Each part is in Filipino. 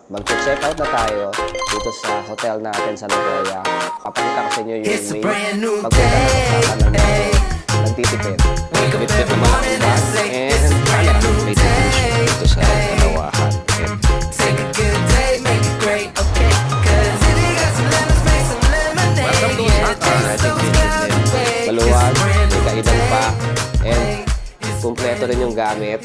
Mag-check out na tayo dito sa hotel natin sa Nagoya. Papakita ko sa inyo yung main pagpunta na Osaka ng medyo nagtitipid. Bit-bit naman ang bag and camera. May definition dito sa kalawahan. Welcome to Osaka. Maluwag, may kainan pa, and kumpleto rin yung gamit.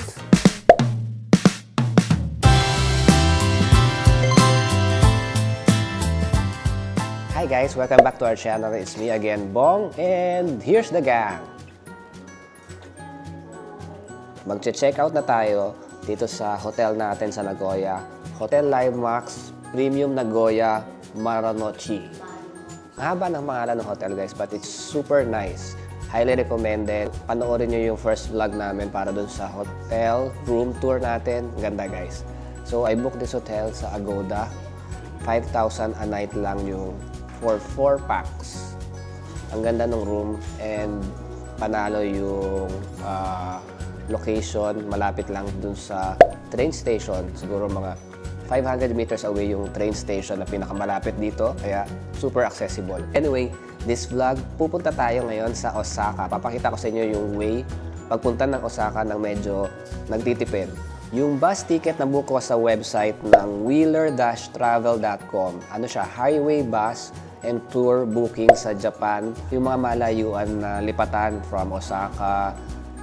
Hi guys, welcome back to our channel. It's me again, Bong, and here's the gang. Mag-check out na tayo dito sa hotel natin sa Nagoya. Hotel Livemax Premium Nagoya Marunouchi. Mahaba ng pangalan ng hotel guys, but it's super nice. Highly recommended. Panoorin nyo yung first vlog namin para dun sa hotel room tour natin. Ganda guys. So I booked this hotel sa Agoda. 5,000 a night lang yung for 4 packs. Ang ganda ng room and panalo yung location. Malapit lang dun sa train station. Siguro mga 500 meters away yung train station na pinakamalapit dito. Kaya super accessible. Anyway, this vlog, pupunta tayo ngayon sa Osaka. Papakita ko sa inyo yung way pagpunta ng Osaka ng medyo nagtitipid. Yung bus ticket na book ko sa website ng wheeler-travel.com. Ano siya? Highway bus and tour booking sa Japan. Yung mga malayuan na lipatan from Osaka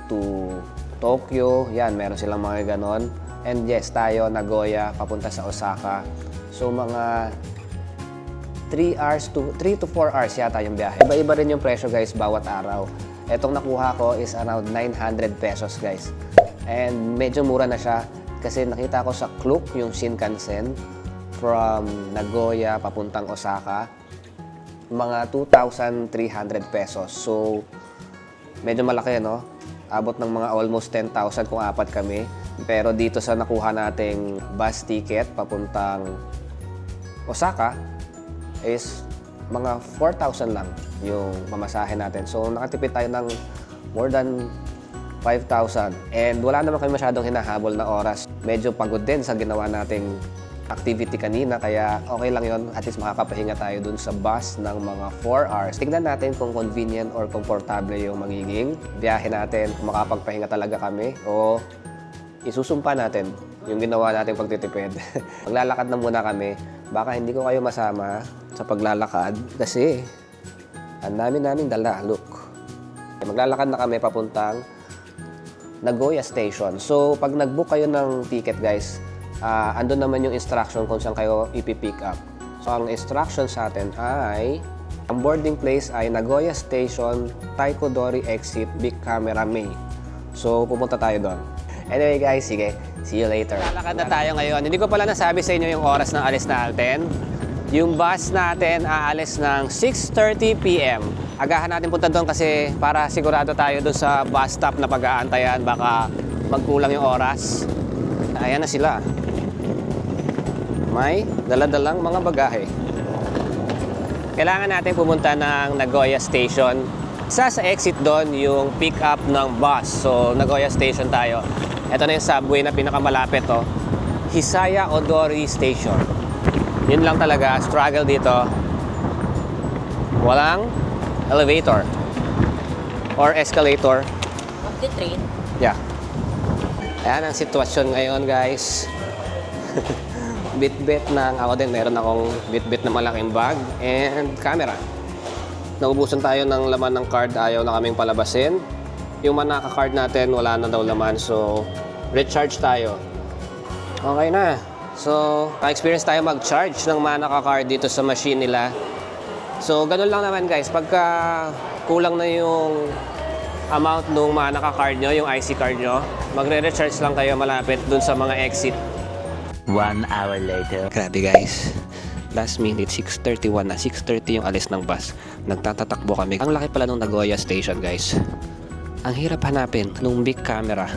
to Tokyo. Yan, meron silang mga ganon. And yes, tayo, Nagoya, papunta sa Osaka. So mga 3 to 4 hours yata yung biyahe. Iba-iba rin yung presyo guys bawat araw. Etong nakuha ko is around 900 pesos guys. And medyo mura na siya kasi nakita ko sa Klook yung Shinkansen from Nagoya papuntang Osaka. Mga 2,300 pesos. So, medyo malaki, no? Abot ng mga almost 10,000 kung apat kami. Pero dito sa nakuha nating bus ticket papuntang Osaka is mga 4,000 lang yung mamasahe natin. So, nakatipid tayo ng more than 5,000. And wala naman kami masyadong hinahabol na oras. Medyo pagod din sa ginawa nating activity kanina. Kaya okay lang yon. At least makakapahinga tayo dun sa bus ng mga 4 hours. Tignan natin kung convenient or komportable yung magiging biyahe natin. Kung makapagpahinga talaga kami o isusumpa natin yung ginawa nating pagtitipid. Maglalakad na muna kami. Baka hindi ko kayo masama sa paglalakad kasi ang dami-daming dala. Look. Maglalakad na kami papuntang Nagoya Station. So, pag nag-book kayo ng ticket, guys, andun naman yung instruction kung saan kayo ipipick up. So, ang instruction sa atin ay, ang boarding place ay Nagoya Station, Taikodori Exit, Big Camera May. So, pupunta tayo doon. Anyway, guys, sige. See you later. Lalakad na tayo ngayon. Hindi ko pala nasabi sa inyo yung oras ng alis natin. Yung bus natin aalis ng 6:30 p.m. Agahan natin punta doon kasi para sigurado tayo doon sa bus stop na pag-aantayan. Baka magkulang yung oras. Ayan na sila. May dala-dalang mga bagahe. Kailangan natin pumunta ng Nagoya Station. Isa sa exit doon yung pick up ng bus. So, Nagoya Station tayo. Ito na yung subway na pinakamalapit to. Hisaya Odori Station. Yun lang talaga, struggle dito. Walang elevator or escalator. Of the train? Yeah. Ayan ang sitwasyon ngayon, guys. Bit-bit ng ako din. Meron akong bit-bit na malaking bag and camera. Naubusan tayo ng laman ng card. Ayaw na kaming palabasin. Yung manaka-card natin, wala na daw laman. So, recharge tayo. Okay na. So, ka-experience tayo mag-charge ng manaka card dito sa machine nila. So, ganun lang naman guys. Pagka kulang na yung amount ng manaka card nyo, yung IC card nyo, magre-recharge lang kayo malapit dun sa mga exit. 1 hour later. Grabe guys. Last minute, 6:31 na. 6:30 yung alis ng bus. Nagtatatakbo kami. Ang laki pala nung Nagoya Station guys. Ang hirap hanapin nung big camera.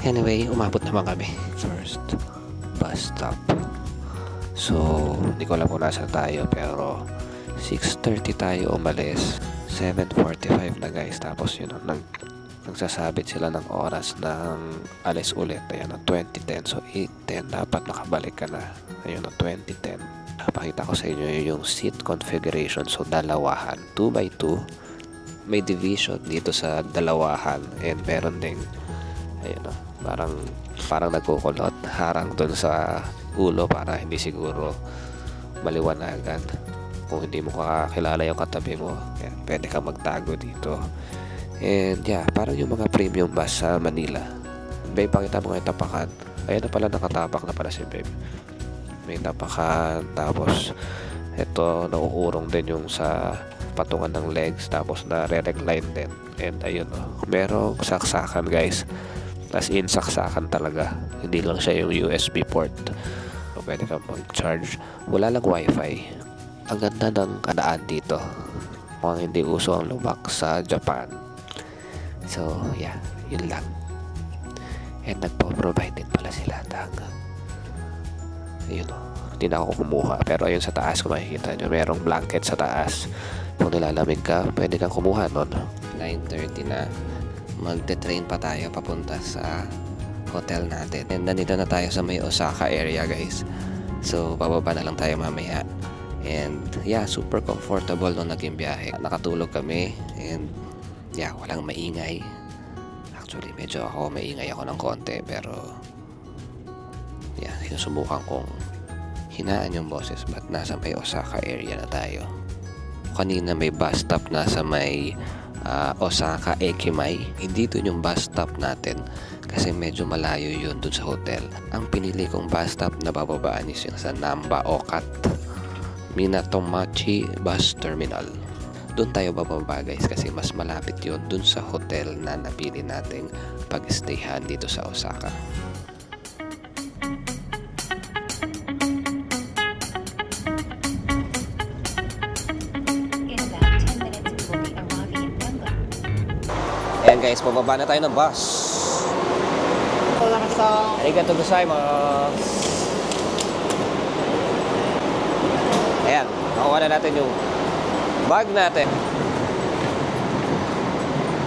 Anyway, umabot naman kami. First bus stop. So, hindi ko alam kung nasa tayo pero 6:30 tayo umalis. 7:45 na guys. Tapos yun, nagsasabit sila ng oras ng alis ulit. Ayan, ng 2010. So, 8:10 dapat nakabalik ka na. Ayun, ng 2010. Pakita ko sa inyo yung seat configuration. So, dalawahan. 2x2. May division dito sa dalawahan. And meron ding, ayun o, parang nagkukulot. Harang dun sa ulo para hindi siguro maliwanagan. Kung hindi mo kakilala yung katabi mo, yan, pwede ka magtago dito. And yeah, parang yung mga premium bus sa Manila. Babe, pakita mo nga yung tapakan. Ayan na pala, nakatapak na pala si babe. May tapakan, tapos ito, nauurong din yung sa patungan ng legs, tapos na re-recline din. And ayun o, merong saksakan guys. As in, saksakan talaga. Hindi lang siya yung USB port. So, pwede kang mag-charge. Wala lang wifi. Ang ganda ng kadaan dito. Mukhang hindi uso ang lubak sa Japan. So, yeah, yun lang. And nagpo-provide din pala sila ng ayun o, hindi na ako kumuha. Pero ayun sa taas, kung makikita nyo, merong blanket sa taas. Kung nilalamig ka, pwede kang kumuha nun. 9:30 na. Magte-train pa tayo papunta sa hotel natin. And nandito na tayo sa may Osaka area guys. So, bababa na lang tayo mamaya. And yeah, super comfortable nung naging biyahe. Nakatulog kami and yeah, walang maingay. Actually, medyo maingay ako ng konti, pero yeah, sinusubukan kong hinaan yung boses. But nasa may Osaka area na tayo. Kanina may bus stop na sa may Osaka Ekimai. Hindi dun yung bus stop natin kasi medyo malayo yun dun sa hotel. Ang pinili kong bus stop na bababaan is yung sa Namba Okat Minatomachi Bus Terminal. Doon tayo bababa guys kasi mas malapit yun dun sa hotel na napili nating pag-stayhan dito sa Osaka. Ayan guys, pababa na tayo ng bus. Arigatou gozaimasu. Ayan, nakuha na natin yung bag natin.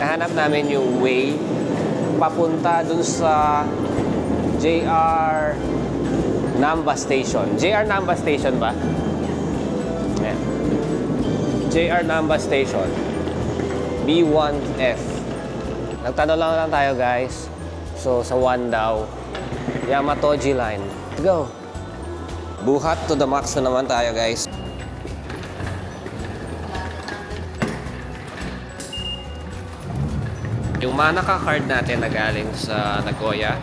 Nahanap namin yung way papunta dun sa JR Namba Station. JR Namba Station ba? Ayan. JR Namba Station. B1F. Nagtanong lang tayo guys. So sa 1 daw, Yamatoji line. Go! Buhat to the max na naman tayo guys. Yung Manaka card natin na galing sa Nagoya,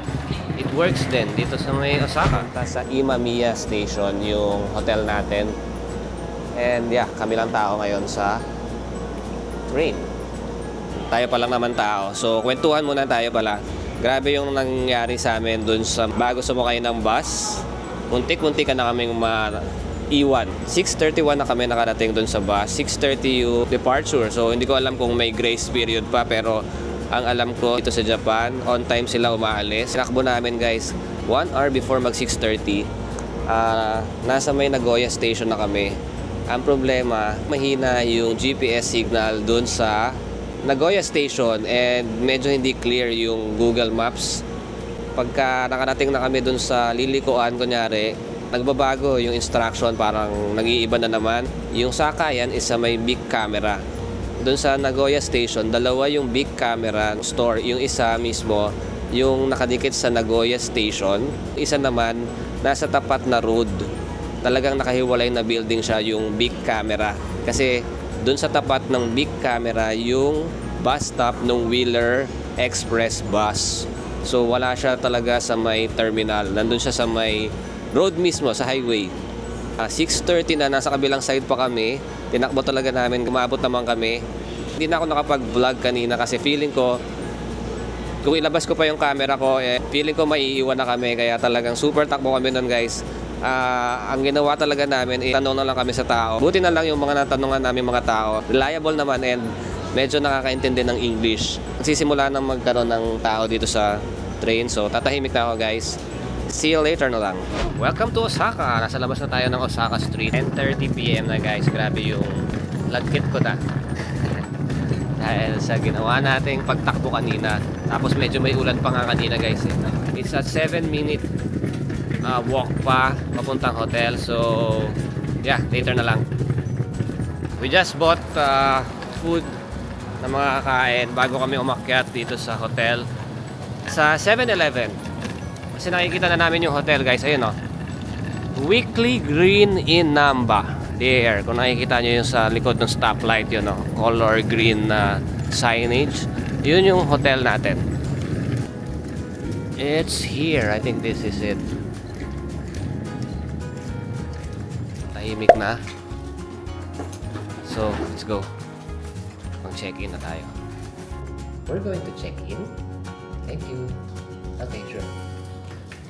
it works din dito sa may Osaka. Sa Imamiya Station yung hotel natin. And yeah, kami lang tao ngayon sa train. Tayo pa lang naman tao. So, kwentuhan muna tayo pala. Grabe yung nangyari sa amin dun sa bago sumakay ng bus. Muntik-muntik ka na kaming iwan. 6:31 na kami nakarating dun sa bus. 6:30 yung departure. So, hindi ko alam kung may grace period pa. Pero, ang alam ko dito sa Japan, on time sila umaalis. Tinakbo namin guys, 1 hour before mag 6:30. Nasa may Nagoya Station na kami. Ang problema, mahina yung GPS signal dun sa Nagoya Station and medyo hindi clear yung Google Maps. Pagka nakarating na kami dun sa lilikuan, kunyari, nagbabago yung instruction, parang nag-iiba na naman. Yung sakayan is sa may big camera. Dun sa Nagoya Station, dalawa yung big camera store. Yung isa mismo, yung nakadikit sa Nagoya Station. Isa naman, nasa tapat na road. Talagang nakahiwalay na building siya yung big camera. Kasi doon sa tapat ng big camera yung bus stop ng Wheeler Express bus. So wala siya talaga sa may terminal. Nandun siya sa may road mismo, sa highway. 6:30 na, nasa kabilang side pa kami. Tinakbo talaga namin, gumabot naman kami. Hindi na ako nakapag-vlog kanina kasi feeling ko, kung ilabas ko pa yung camera ko, feeling ko maiiwan na kami. Kaya talagang super takbo kami nun guys. Ang ginawa talaga namin, tanong na lang kami sa tao. Buti na lang yung mga natanungan namin mga tao. Reliable naman and medyo nakakaintindi ng English. Nagsisimula nang magkaroon ng tao dito sa train. So tatahimik na ako guys. See you later na lang. Welcome to Osaka. Nasa labas na tayo ng Osaka Street. 10:30 PM na guys. Grabe yung lagkit ko na. Dahil sa ginawa nating pagtakbo kanina. Tapos medyo may ulan pa nga kanina guys eh. It's a 7-minute walk pa papuntang hotel. So yeah, later na lang. We just bought food na mga kakain bago kami umakyat dito sa hotel. Sa 7-Eleven. Kasi nakikita na namin yung hotel guys. Ayun o. Weekly Green in Namba. There, kung nakikita nyo yung sa likod ng stoplight, yun o, color green na signage, yun yung hotel natin. It's here. I think this is it. Tahimik na. So, let's go. Mag-check-in na tayo. We're going to check-in. Thank you. Okay, sure.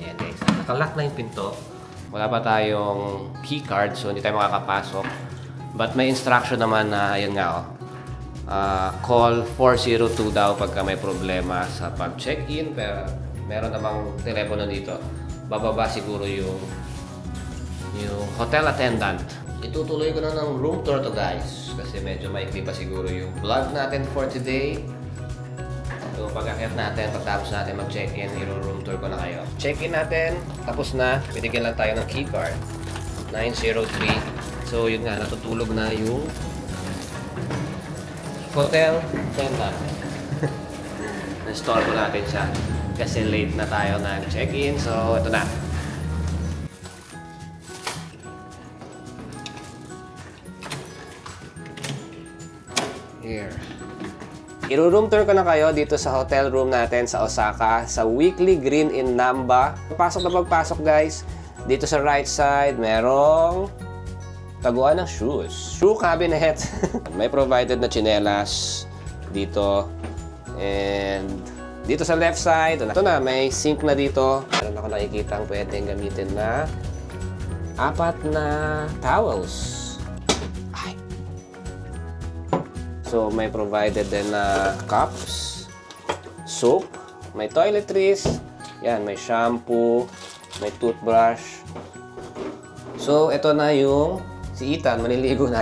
Ayan guys, nakalock na yung pinto. Wala pa tayong key card, so hindi tayo makakapasok. But may instruction naman na, ayun nga call 402 daw pagka may problema sa pag-check-in. Pero meron namang telepono dito. Bababa siguro yung hotel attendant. Itutuloy ko na ng room tour to guys. Kasi medyo maikli pa siguro yung vlog natin for today. So pag-akyat natin, pagtapos natin mag-check-in, i-room tour ko na kayo. Check-in natin, tapos na. Binigyan lang tayo ng key card. 903. So yun nga, natutulog na yung hotel attendant. Na-store ko natin siya. Kasi late na tayo nag-check-in. So ito na. Here. I-room tour ko na kayo dito sa hotel room natin sa Osaka, sa Weekly Green in Namba. Pasok na pagpasok guys, dito sa right side, merong taguan ng shoes. Shoe cabinet. May provided na tsinelas dito. And dito sa left side, ito na, may sink na dito. Meron ako nakikita ang pwedeng gamitin na 4 na towels. So, may provided din na cups, soap, may toiletries, yan, may shampoo, may toothbrush. So, ito na yung si Ethan, maniligo na.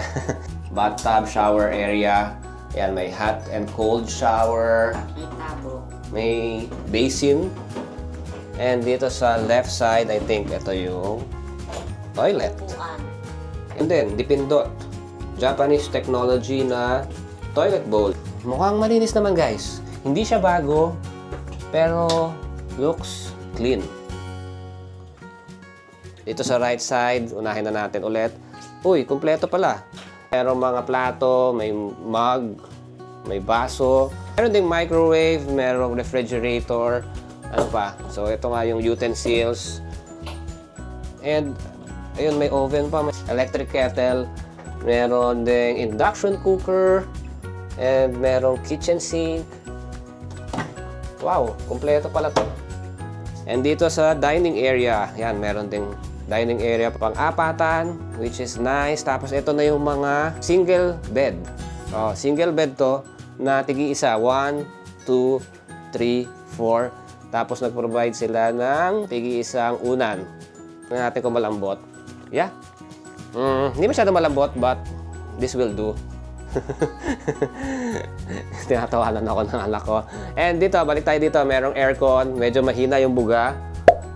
Bathtub, shower area. Yan, may hot and cold shower. May tabo. May basin. And dito sa left side, I think ito yung toilet. Upuan. And then, dipindot. Japanese technology na toilet bowl. Mukhang malinis naman guys. Hindi siya bago, pero looks clean. Dito sa right side, unahin na natin ulit. Uy, kumpleto pala. Merong mga plato, may mug, may baso. Meron ding microwave, merong refrigerator. Ano pa? So, ito nga yung utensils. And, ayun, may oven pa. May electric kettle. Meron ding induction cooker. And merong kitchen sink. Wow, kumpleto pala to. And dito sa dining area, yan, meron ding dining area pang-apatan, which is nice. Tapos ito na yung mga single bed. Oh, single bed to na tigi-isa. 1, 2, 3, 4. Tapos nag-provide sila ng tigi-isang unan. Tingnan natin kung malambot. Yeah. Hindi masyado malambot, but this will do. Tinatawanan ako ng anak ko. And dito, balik tayo dito. Merong aircon. Medyo mahina yung buga.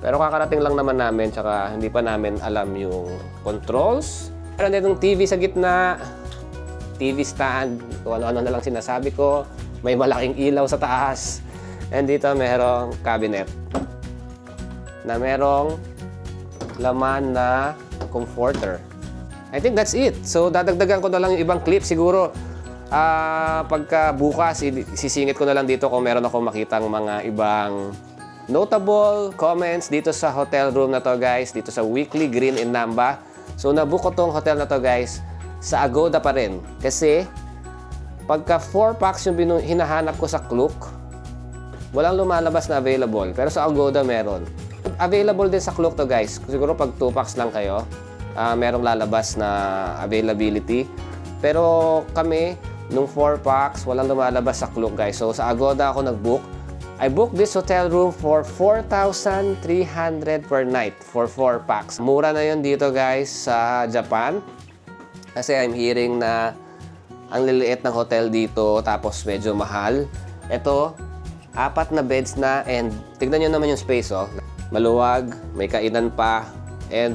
Pero kakarating lang naman namin. Tsaka hindi pa namin alam yung controls. Meron din yung TV sa gitna. TV stand. Kung ano-ano na lang sinasabi ko. May malaking ilaw sa taas. And dito merong cabinet. Na merong laman na comforter. I think that's it. So, dadagdagan ko na lang yung ibang clip. Siguro, pagka bukas, sisingit ko na lang dito kung meron ako makitang mga ibang notable comments dito sa hotel room na to, guys. Dito sa Weekly Green in Namba. So, nabook ko tong hotel na to, guys, sa Agoda pa rin. Kasi, pagka 4 packs yung hinahanap ko sa Klook, walang lumalabas na available. Pero sa Agoda, meron. Available din sa Klook to, guys. Siguro pag 2 packs lang kayo, merong lalabas na availability. Pero kami, nung 4 packs, walang lumalabas sa Klook, guys. So, sa Agoda ako nag-book. I booked this hotel room for 4,300 per night for 4 packs. Mura na yun dito, guys, sa Japan. Kasi I'm hearing na ang liliit ng hotel dito, tapos medyo mahal. Ito, 4 na beds na, and tignan nyo naman yung space, oh. Maluwag, may kainan pa, and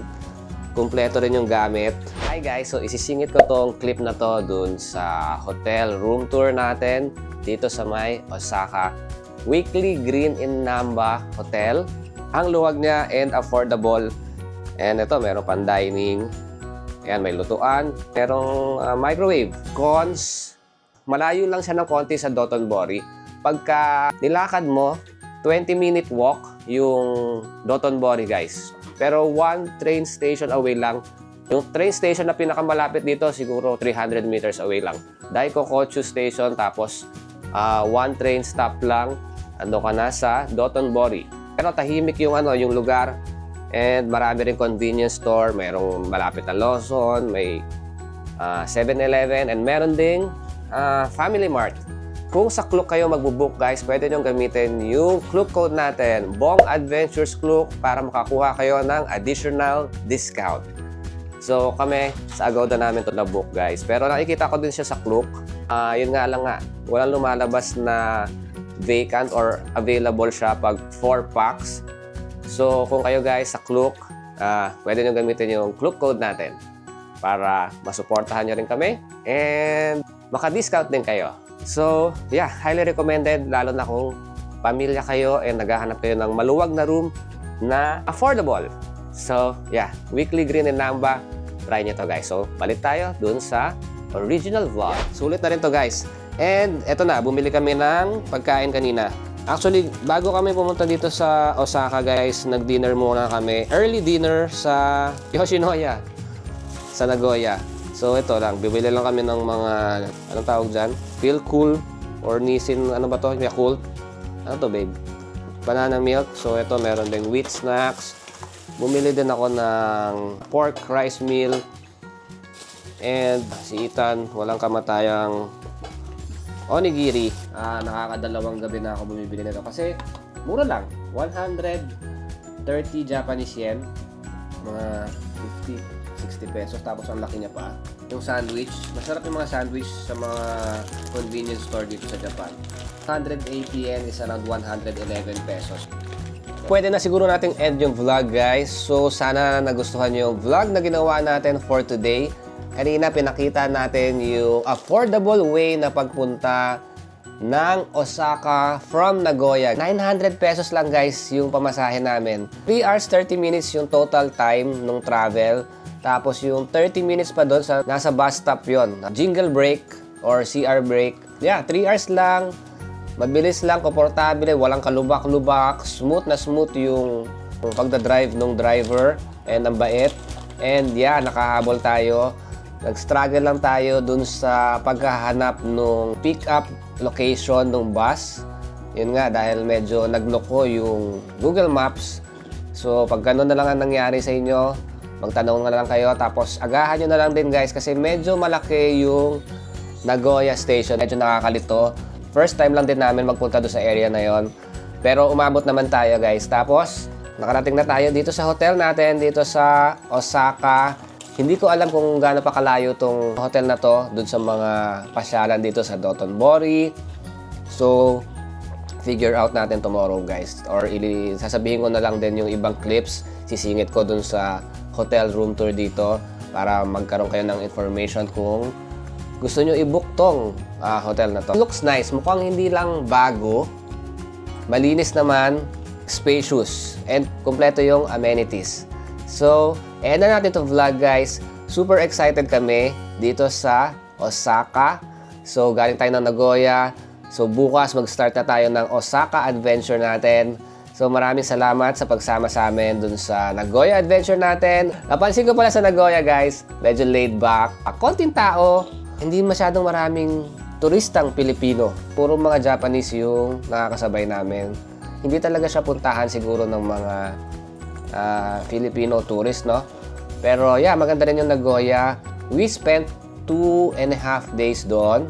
kumpleto rin yung gamit. Hi guys, so isisingit ko tong clip na to dun sa hotel room tour natin dito sa may Osaka Weekly Green in Namba Hotel. Ang luwag niya and affordable. And ito, meron pang dining. Ayan, may lutuan. Merong microwave. Cons, malayo lang siya ng konti sa Dotonbori. Pagka nilakad mo, 20-minute walk yung Dotonbori, guys. Pero 1 train station away lang. Yung train station na pinakamalapit dito, siguro 300 meters away lang. Daikokochu Station, tapos 1 train stop lang. Ando ka na sa Dotonbori. Pero tahimik yung yung lugar. And marami rin convenience store. Mayroong malapit na Lawson, may 7-Eleven, and meron ding Family Mart. Kung sa Klook kayo magbubook, guys, pwede nyo gamitin yung Klook code natin, Bong Adventures Klook, para makakuha kayo ng additional discount. So kami, sa Agoda namin ito na-book, guys. Pero nakikita ko din siya sa Klook. Yun nga lang nga, walang lumalabas na vacant or available siya pag 4 packs. So kung kayo, guys, sa Klook, pwede nyo gamitin yung Klook code natin para masuportahan nyo rin kami and maka-discount din kayo. So, yeah, highly recommended, lalo na kung pamilya kayo and naghahanap kayo ng maluwag na room na affordable. So, yeah, Weekly Green in Namba, try nyo to, guys. So, balik tayo dun sa original vlog. Sulit na rin to, guys. And eto na, bumili kami ng pagkain kanina. Actually, bago kami pumunta dito sa Osaka, guys, nag-dinner muna kami. Early dinner sa Yoshinoya, sa Nagoya. So, ito lang. Bibili lang kami ng mga, anong tawag dyan? Feel Cool or Nissin, ano ba to? Yakult. Ano to, babe? Banana milk. So, ito, meron ding wheat snacks. Bumili din ako ng pork rice meal. And si Ethan, walang kamatayang onigiri. Nakakadalawang gabi na ako bumibili nito. Kasi, mura lang. 130 Japanese yen. Mga 50 60 pesos, tapos ang laki niya pa. Yung sandwich, masarap yung mga sandwich sa mga convenience store dito sa Japan. 180 yen is around 111 pesos. Pwede na siguro nating end yung vlog, guys. So sana nagustuhan nyo yung vlog na ginawa natin for today. Kanina pinakita natin yung affordable way na pagpunta ng Osaka from Nagoya. 900 pesos lang, guys, yung pamasahe namin. 3 hours 30 minutes yung total time nung travel. Tapos yung 30 minutes pa doon sa nasa bus stop yon. Jingle break or CR break. Yeah, 3 hours lang. Mabilis lang, komportable, walang kalubak-lubak. Smooth na smooth yung pagdadrive ng driver. And ang bait. And yeah, nakahabol tayo. Nag-struggle lang tayo dun sa paghahanap ng pick-up location ng bus. Yun nga, dahil medyo nagloko yung Google Maps. So, pag ganun na lang ang nangyari sa inyo, magtanong na lang kayo, tapos agahan nyo na lang din, guys, kasi medyo malaki yung Nagoya Station. Medyo nakakalito. First time lang din namin magpunta doon sa area na yon. Pero umabot naman tayo, guys. Tapos, nakarating na tayo dito sa hotel natin, dito sa Osaka. Hindi ko alam kung gaano pa kalayo tong hotel na to, doon sa mga pasyalan dito sa Dotonbori. So, figure out natin tomorrow, guys. Or sasabihin ko na lang din yung ibang clips. Sisingit ko doon sa hotel room tour dito para magkaroon kayo ng information kung gusto nyo i-book tong hotel na to. Looks nice. Mukhang hindi lang bago. Malinis naman, spacious, and kompleto yung amenities. So, end na natin itong vlog, guys. Super excited kami dito sa Osaka. So, galing tayo ng Nagoya. So, bukas mag-start na tayo ng Osaka adventure natin. So, maraming salamat sa pagsama sa amin dun sa Nagoya adventure natin. Napansin ko pala sa Nagoya, guys, medyo laid back. Konting tao, hindi masyadong maraming turistang Pilipino. Puro mga Japanese yung nakakasabay namin. Hindi talaga siya puntahan siguro ng mga Filipino tourist, no? Pero yeah, maganda rin yung Nagoya. We spent 2.5 days doon.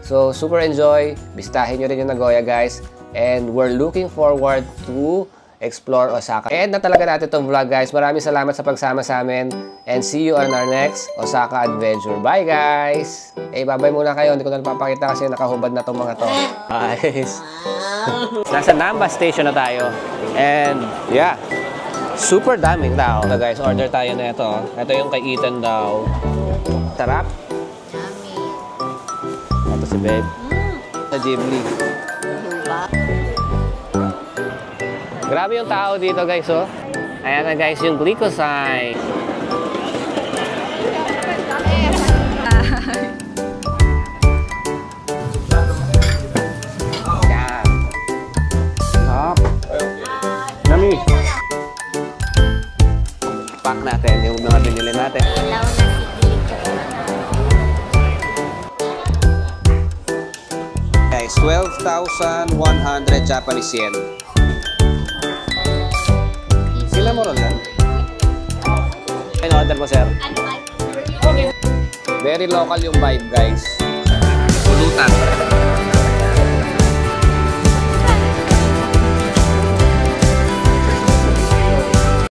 So, super enjoy. Bisitahin nyo rin yung Nagoya, guys. And we're looking forward to explore Osaka. And na talaga natin itong vlog, guys. Maraming salamat sa pagsama sa amin. And see you on our next Osaka adventure. Bye, guys! Bye-bye muna kayo. Hindi ko na napapakita kasi nakahubad na itong mga to. Guys! Nasa Namba Station na tayo. And, yeah. Super daming tao. So, guys, order tayo na ito. Ito yung kay Ethan daw. Tarap. Ito si Babe. Sa Ghibli. Grabe yung tao dito, guys, oh. Ayan na, guys, yung Glycoside. Yan. Stop. Nami. Pack natin yung mga binili natin. Guys, 12,100 Japanese yen. Sila mo ron yan? Ano order mo, sir? Very local yung vibe, guys. Pulutan.